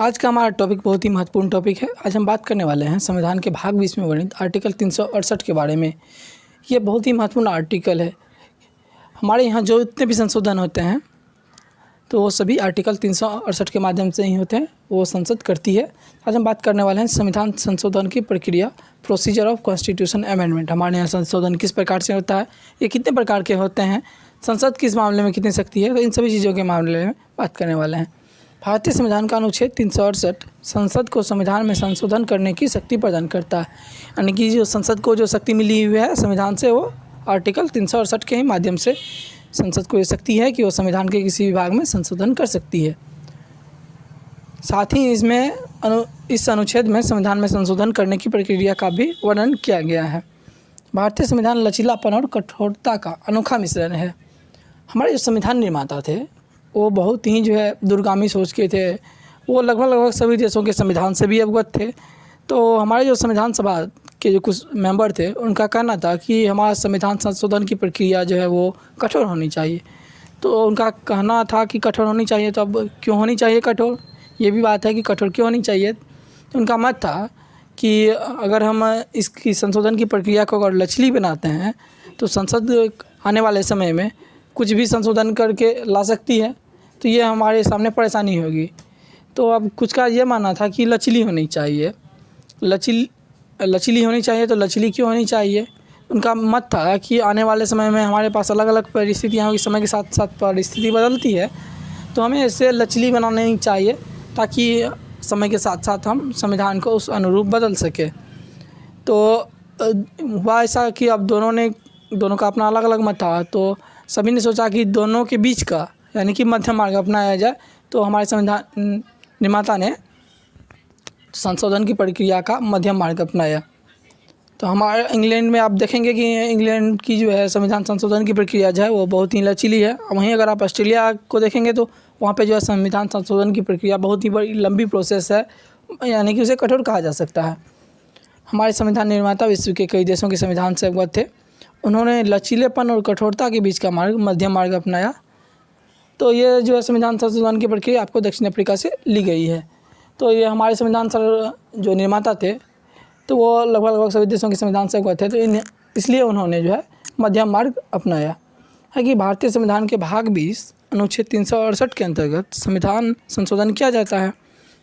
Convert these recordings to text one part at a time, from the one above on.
आज का हमारा टॉपिक बहुत ही महत्वपूर्ण टॉपिक है। आज हम बात करने वाले हैं संविधान के भाग 20 में वर्णित आर्टिकल 368 के बारे में। ये बहुत ही महत्वपूर्ण आर्टिकल है। हमारे यहाँ जो इतने भी संशोधन होते हैं तो वो सभी आर्टिकल 368 के माध्यम से ही होते हैं, वो संसद करती है। आज हम बात करने वाले हैं संविधान संशोधन की प्रक्रिया, प्रोसीजर ऑफ कॉन्स्टिट्यूशन अमेंडमेंट। हमारे यहाँ संशोधन किस प्रकार से होता है, ये कितने प्रकार के होते हैं, संसद किस मामले में कितनी शक्ति है, तो इन सभी चीज़ों के मामले में बात करने वाले हैं। भारतीय संविधान का अनुच्छेद 368 संसद को संविधान में संशोधन करने की शक्ति प्रदान करता है। यानी कि जो संसद को जो शक्ति मिली हुई है संविधान से, वो आर्टिकल 368 के ही माध्यम से संसद को ये शक्ति है कि वो संविधान के किसी भी भाग में संशोधन कर सकती है। साथ ही इसमें इस अनुच्छेद में संविधान में संशोधन करने की प्रक्रिया का भी वर्णन किया गया है। भारतीय संविधान लचीलापन और कठोरता का अनोखा मिश्रण है। हमारे जो संविधान निर्माता थे वो बहुत ही दूरगामी सोच के थे। वो लगभग सभी देशों के संविधान से भी अवगत थे। तो हमारे जो संविधान सभा के जो कुछ मेंबर थे उनका कहना था कि हमारा संविधान संशोधन की प्रक्रिया जो है वो कठोर होनी चाहिए। तो उनका कहना था कि कठोर होनी चाहिए, तो अब क्यों होनी चाहिए कठोर, ये भी बात है कि कठोर क्यों होनी चाहिए। तो उनका मत था कि अगर हम इसकी संशोधन की प्रक्रिया को अगर लचीली बनाते हैं तो संसद आने वाले समय में कुछ भी संशोधन करके ला सकती है, तो ये हमारे सामने परेशानी होगी। तो अब कुछ का ये मानना था कि लचीली होनी चाहिए। लचीली होनी चाहिए, तो लचीली क्यों होनी चाहिए। उनका मत था कि आने वाले समय में हमारे पास अलग अलग परिस्थितियाँ होंगी, समय के साथ साथ परिस्थिति बदलती है, तो हमें इसे लचीली बनानी चाहिए ताकि समय के साथ साथ हम संविधान को उस अनुरूप बदल सके। तो हुआ ऐसा कि अब दोनों का अपना अलग अलग मत था, तो सभी ने सोचा कि दोनों के बीच का यानी कि मध्यम मार्ग अपनाया जाए। तो हमारे संविधान निर्माता ने संशोधन की प्रक्रिया का मध्यम मार्ग अपनाया। तो हमारे इंग्लैंड में आप देखेंगे कि इंग्लैंड की जो है संविधान संशोधन की प्रक्रिया जो है वो बहुत ही लचीली है। वहीं अगर आप ऑस्ट्रेलिया को देखेंगे तो वहाँ पे जो है संविधान संशोधन की प्रक्रिया बहुत ही बड़ी लंबी प्रोसेस है, यानी कि उसे कठोर कहा जा सकता है। हमारे संविधान निर्माता विश्व के कई देशों के संविधान से अवगत थे। उन्होंने लचीलेपन और कठोरता के बीच का मार्ग, मध्यम मार्ग अपनाया। तो ये जो है संविधान संशोधन की प्रक्रिया आपको दक्षिण अफ्रीका से ली गई है। तो ये हमारे संविधान जो निर्माता थे तो वो लगभग सभी देशों के संविधान से अवगत थे, तो इसलिए उन्होंने जो है मध्यम मार्ग अपनाया है कि भारतीय संविधान के भाग 20 अनुच्छेद 368 के अंतर्गत संविधान संशोधन किया जाता है।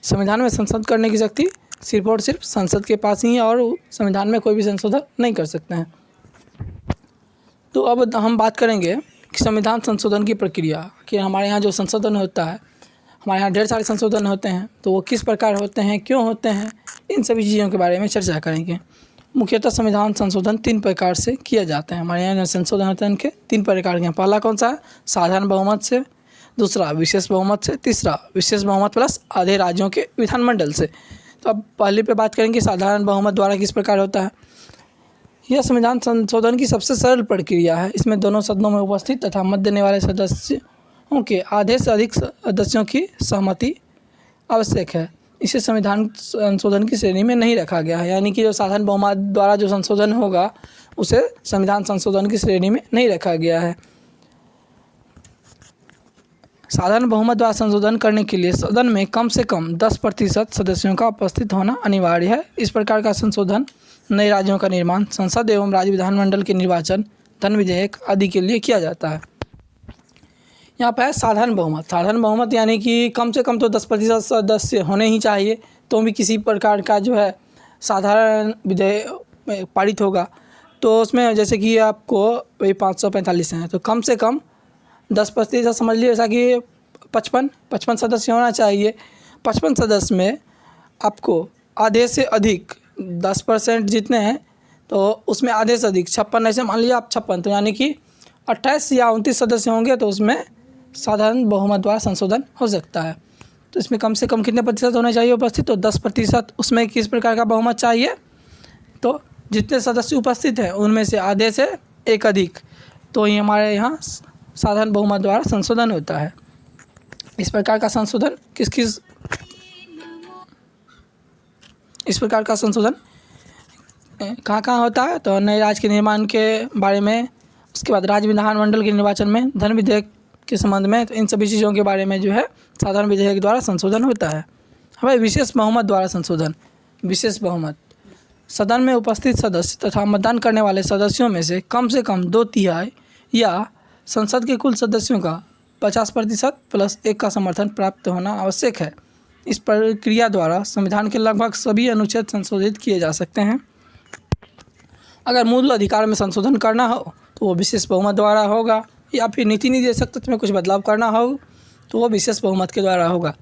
संविधान में संशोधन करने की शक्ति सिर्फ और सिर्फ संसद के पास ही है और संविधान में कोई भी संशोधन नहीं कर सकते हैं। तो अब हम बात करेंगे कि संविधान संशोधन की प्रक्रिया, कि हमारे यहाँ जो संशोधन होता है, हमारे यहाँ ढेर सारे संशोधन होते हैं, तो वो किस प्रकार होते हैं, क्यों होते हैं, इन सभी चीज़ों के बारे में चर्चा करेंगे। मुख्यतः संविधान संशोधन 3 प्रकार से किया जाता है। हमारे यहाँ संशोधन होते हैं उनके 3 प्रकार के हैं। पहला कौन सा है, साधारण बहुमत से, दूसरा विशेष बहुमत से, तीसरा विशेष बहुमत प्लस आधे राज्यों के विधानमंडल से। तो अब पहले पे बात करेंगे साधारण बहुमत द्वारा किस प्रकार होता है। यह संविधान संशोधन की सबसे सरल प्रक्रिया है। इसमें दोनों सदनों में उपस्थित तथा मत देने वाले सदस्यों के आधे से अधिक सदस्यों की सहमति आवश्यक है। इसे संविधान संशोधन की श्रेणी में नहीं रखा गया है, यानी कि जो साधारण बहुमत द्वारा जो संशोधन होगा उसे संविधान संशोधन की श्रेणी में नहीं रखा गया है। साधारण बहुमत द्वारा संशोधन करने के लिए सदन में कम से कम 10% सदस्यों का उपस्थित होना अनिवार्य है। इस प्रकार का संशोधन नए राज्यों का निर्माण, संसद एवं राज्य विधानमंडल के निर्वाचन, धन विधेयक आदि के लिए किया जाता है। यहाँ पर है साधारण बहुमत। साधारण बहुमत यानी कि कम से कम तो 10% सदस्य होने ही चाहिए, तो भी किसी प्रकार का जो है साधारण विधेयक पारित होगा। तो उसमें जैसे कि आपको वही 545 हैं, तो कम से कम 10% समझ लीजिए, जैसा कि 55 सदस्य होना चाहिए। 55 सदस्य में आपको आधे से अधिक 10% जितने हैं तो उसमें आधे से अधिक 56, ऐसे मान लीजिए आप 56, तो यानी कि 28 या 29 सदस्य होंगे तो उसमें साधारण बहुमत द्वारा संशोधन हो सकता है। तो इसमें कम से कम कितने प्रतिशत होने चाहिए उपस्थित, तो 10%। उसमें किस प्रकार का बहुमत चाहिए, तो जितने सदस्य उपस्थित हैं उनमें से आधे से एक अधिक, तो ये हमारे यहाँ साधारण बहुमत द्वारा संशोधन होता है। इस प्रकार का संशोधन इस प्रकार का संशोधन कहाँ होता है, तो नए राज्य के निर्माण के बारे में, उसके बाद राज्य विधानमंडल के निर्वाचन में, धन विधेयक के संबंध में, तो इन सभी चीज़ों के बारे में जो है साधारण विधेयक द्वारा संशोधन होता है। हमें विशेष बहुमत द्वारा संशोधन। विशेष बहुमत सदन में उपस्थित सदस्य तथा मतदान करने वाले सदस्यों में से कम 2/3 या संसद के कुल सदस्यों का 50% प्लस 1 का समर्थन प्राप्त होना आवश्यक है। इस प्रक्रिया द्वारा संविधान के लगभग सभी अनुच्छेद संशोधित किए जा सकते हैं। अगर मूल अधिकार में संशोधन करना हो तो वो विशेष बहुमत द्वारा होगा, या फिर नीति निर्देशक तत्व में कुछ बदलाव करना हो तो वो विशेष बहुमत के द्वारा होगा।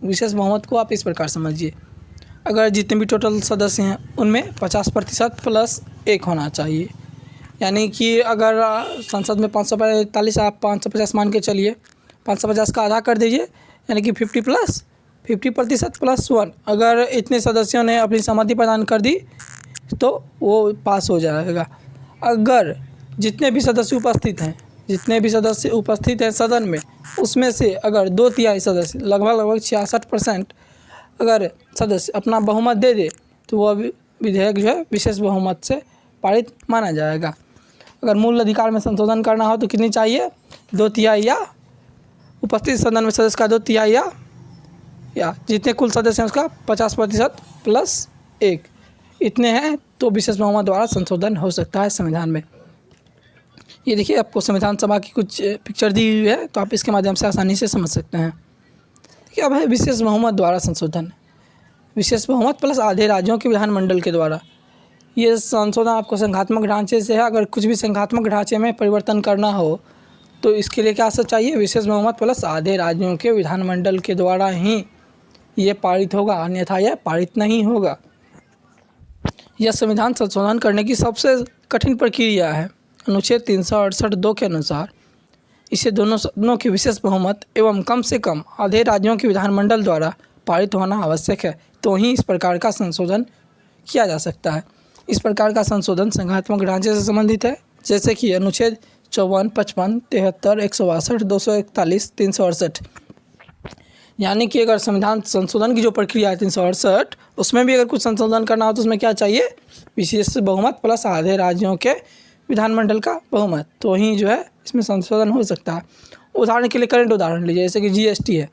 विशेष बहुमत को आप इस प्रकार समझिए, अगर जितने भी टोटल सदस्य हैं उनमें 50% प्लस 1 होना चाहिए। यानी कि अगर संसद में 545, आप 550 मान के चलिए, 550 का आधा कर दीजिए, यानी कि 50% प्लस 1। अगर इतने सदस्यों ने अपनी सहमति प्रदान कर दी तो वो पास हो जाएगा। अगर जितने भी सदस्य उपस्थित हैं सदन में, उसमें से अगर 2/3 सदस्य लगभग 66% अगर सदस्य अपना बहुमत दे दे तो वह विधेयक जो है विशेष बहुमत से पारित माना जाएगा। अगर मूल अधिकार में संशोधन करना हो तो कितनी चाहिए? 2/3 या उपस्थित सदन में सदस्य का 2/3 या जितने कुल सदस्य हैं उसका 50% प्लस 1, इतने हैं तो विशेष बहुमत द्वारा संशोधन हो सकता है संविधान में। ये देखिए, आपको संविधान सभा की कुछ पिक्चर दी हुई है, तो आप इसके माध्यम से आसानी से समझ सकते हैं। देखिए, अब है विशेष बहुमत द्वारा संशोधन। विशेष बहुमत प्लस आधे राज्यों के विधानमंडल के द्वारा ये संशोधन आपको संघात्मक ढांचे से है। अगर कुछ भी संघात्मक ढांचे में परिवर्तन करना हो तो इसके लिए क्या सब चाहिए? विशेष बहुमत प्लस आधे राज्यों के विधानमंडल के द्वारा ही ये पारित होगा, अन्यथा यह पारित नहीं होगा। यह संविधान संशोधन करने की सबसे कठिन प्रक्रिया है। अनुच्छेद 368(2) के अनुसार इसे दोनों सदनों के विशेष बहुमत एवं कम से कम आधे राज्यों के विधानमंडल द्वारा पारित होना आवश्यक है, तो ही इस प्रकार का संशोधन किया जा सकता है। इस प्रकार का संशोधन संघात्मक ढांचे से संबंधित है, जैसे कि अनुच्छेद 54, 55, 73, 162, 241, 368। यानी कि अगर संविधान संशोधन की जो प्रक्रिया है 368, उसमें भी अगर कुछ संशोधन करना हो तो उसमें क्या चाहिए? विशेष बहुमत प्लस आधे राज्यों के विधानमंडल का बहुमत, तो ही जो है इसमें संशोधन हो सकता है। उदाहरण के लिए करंट उदाहरण लीजिए, जैसे कि जीएसटी है,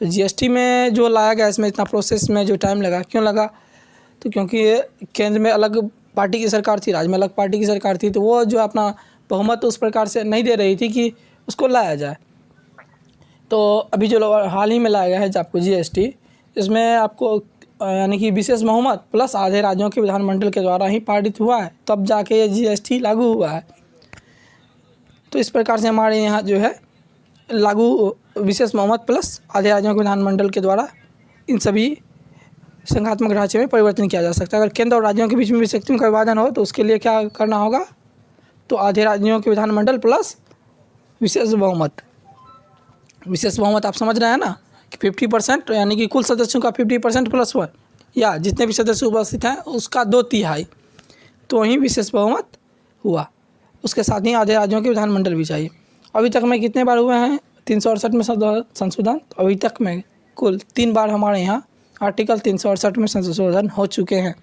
तो जीएसटी में जो लाया गया, इसमें इतना प्रोसेस में जो टाइम लगा, क्यों लगा? तो क्योंकि केंद्र में अलग पार्टी की सरकार थी, राज्य में अलग पार्टी की सरकार थी, तो वो जो अपना बहुमत उस प्रकार से नहीं दे रही थी कि उसको लाया जाए। तो अभी जो हाल ही में लाया गया है जो आपको जीएसटी, इसमें आपको यानी कि विशेष बहुमत प्लस आधे राज्यों के विधानमंडल के द्वारा ही पारित हुआ है, तब जाके ये जीएसटी लागू हुआ है। तो इस प्रकार से हमारे यहाँ जो है लागू विशेष बहुमत प्लस आधे राज्यों के विधानमंडल के द्वारा इन सभी संघात्मक ढांचे में परिवर्तन किया जा सकता है। अगर केंद्र और राज्यों के बीच में भी शक्तियों का विभाजन हो तो उसके लिए क्या करना होगा? तो आधे राज्यों के विधानमंडल प्लस विशेष बहुमत। विशेष बहुमत आप समझ रहे हैं ना कि 50% यानी कि कुल सदस्यों का 50% प्लस 1, या जितने भी सदस्य उपस्थित हैं उसका 2/3, तो ही विशेष बहुमत हुआ। उसके साथ ही आधे राज्यों के विधानमंडल भी चाहिए। अभी तक में कितने बार हुए हैं 368 में संशोधन? तो अभी तक में कुल 3 बार हमारे यहाँ आर्टिकल 368 में संशोधन हो चुके हैं।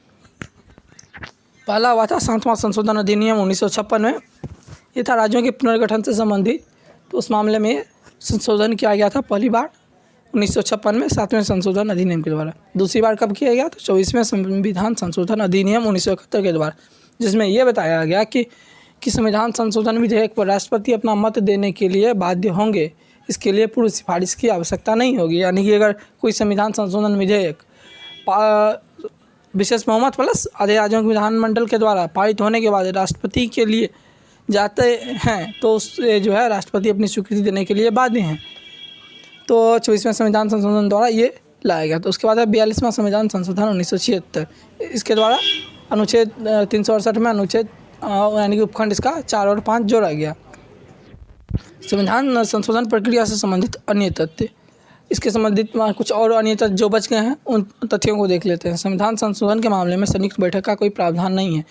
पहला हुआ था 7वां संशोधन अधिनियम 1956 में, ये था राज्यों के पुनर्गठन से संबंधित। तो उस मामले में संशोधन किया गया था पहली बार 1956 में 7वें संशोधन अधिनियम के द्वारा। दूसरी बार कब किया गया? तो 24वें संविधान संशोधन अधिनियम 1971 के द्वारा, जिसमें यह बताया गया कि संविधान संशोधन विधेयक पर राष्ट्रपति अपना मत देने के लिए बाध्य होंगे। इसके लिए पूर्व सिफारिश की आवश्यकता नहीं होगी। यानी कि अगर कोई संविधान संशोधन विधेयक विशेष बहुमत प्लस आधे राज्यों के विधानमंडल के द्वारा पारित होने के बाद राष्ट्रपति के लिए जाते हैं तो उससे जो है राष्ट्रपति अपनी स्वीकृति देने के लिए बाध्य हैं। तो 24वें संविधान संशोधन द्वारा ये लाया गया। तो उसके बाद है 42वां संविधान संशोधन 1976। इसके द्वारा अनुच्छेद 368 में अनुच्छेद यानी कि उपखंड इसका 4 और 5 जोड़ा गया। संविधान संशोधन प्रक्रिया से संबंधित अन्य तथ्य, इसके संबंधित कुछ और अन्य तथ्य जो बच गए हैं उन तथ्यों को देख लेते हैं। संविधान संशोधन के मामले में संयुक्त बैठक का कोई प्रावधान नहीं है,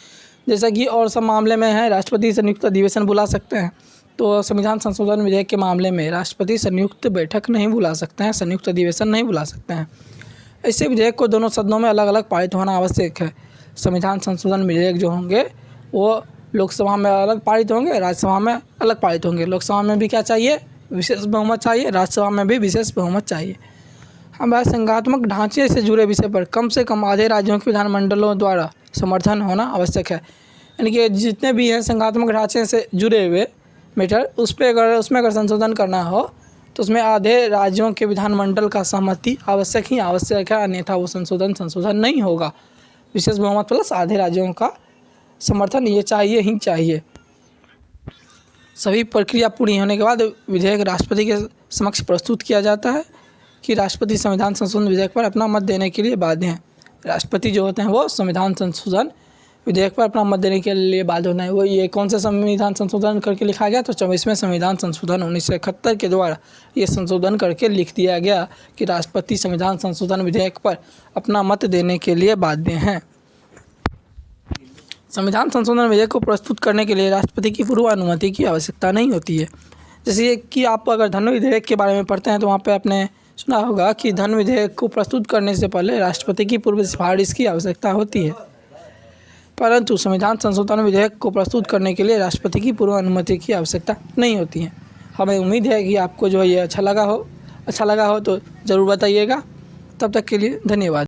जैसा कि और सब मामले में है राष्ट्रपति संयुक्त अधिवेशन बुला सकते हैं। तो संविधान संशोधन विधेयक के मामले में राष्ट्रपति संयुक्त बैठक नहीं बुला सकते हैं, संयुक्त अधिवेशन नहीं बुला सकते हैं। ऐसे विधेयक को दोनों सदनों में अलग अलग पारित होना आवश्यक है। संविधान संशोधन विधेयक जो होंगे वो लोकसभा में अलग पारित होंगे, राज्यसभा में अलग पारित होंगे। लोकसभा में भी क्या चाहिए? विशेष बहुमत चाहिए, राज्यसभा में भी विशेष बहुमत चाहिए। हमारे संघात्मक ढांचे से जुड़े विषय पर कम से कम आधे राज्यों के विधानमंडलों द्वारा समर्थन होना आवश्यक है। यानी कि जितने भी हैं संघात्मक ढांचे से जुड़े हुए मैटर उसमें अगर संशोधन करना हो तो उसमें आधे राज्यों के विधानमंडल का सहमति आवश्यक है, अन्यथा वो संशोधन नहीं होगा। विशेष बहुमत प्लस आधे राज्यों का समर्थन ये चाहिए ही चाहिए। सभी प्रक्रिया पूरी होने के बाद विधेयक राष्ट्रपति के समक्ष प्रस्तुत किया जाता है कि राष्ट्रपति संविधान संशोधन विधेयक पर अपना मत देने के लिए बाध्य हैं। राष्ट्रपति जो होते हैं वो संविधान संशोधन विधेयक पर अपना मत देने के लिए बाध्य होना है। वो ये कौन सा संविधान संशोधन करके लिखा गया, तो 24वें संविधान संशोधन 1971 के द्वारा ये संशोधन करके लिख दिया गया कि राष्ट्रपति संविधान संशोधन विधेयक पर अपना मत देने के लिए बाध्य हैं। संविधान संशोधन विधेयक को प्रस्तुत करने के लिए राष्ट्रपति की पूर्व अनुमति की आवश्यकता नहीं होती है। जैसे कि आप अगर धन विधेयक के बारे में पढ़ते हैं तो वहाँ पे आपने सुना होगा कि धन विधेयक को प्रस्तुत करने से पहले राष्ट्रपति की पूर्व सिफारिश की आवश्यकता होती है, परंतु संविधान संशोधन विधेयक को प्रस्तुत करने के लिए राष्ट्रपति की पूर्व अनुमति की आवश्यकता नहीं होती है। हमें उम्मीद है कि आपको जो ये अच्छा लगा हो तो ज़रूर बताइएगा। तब तक के लिए धन्यवाद।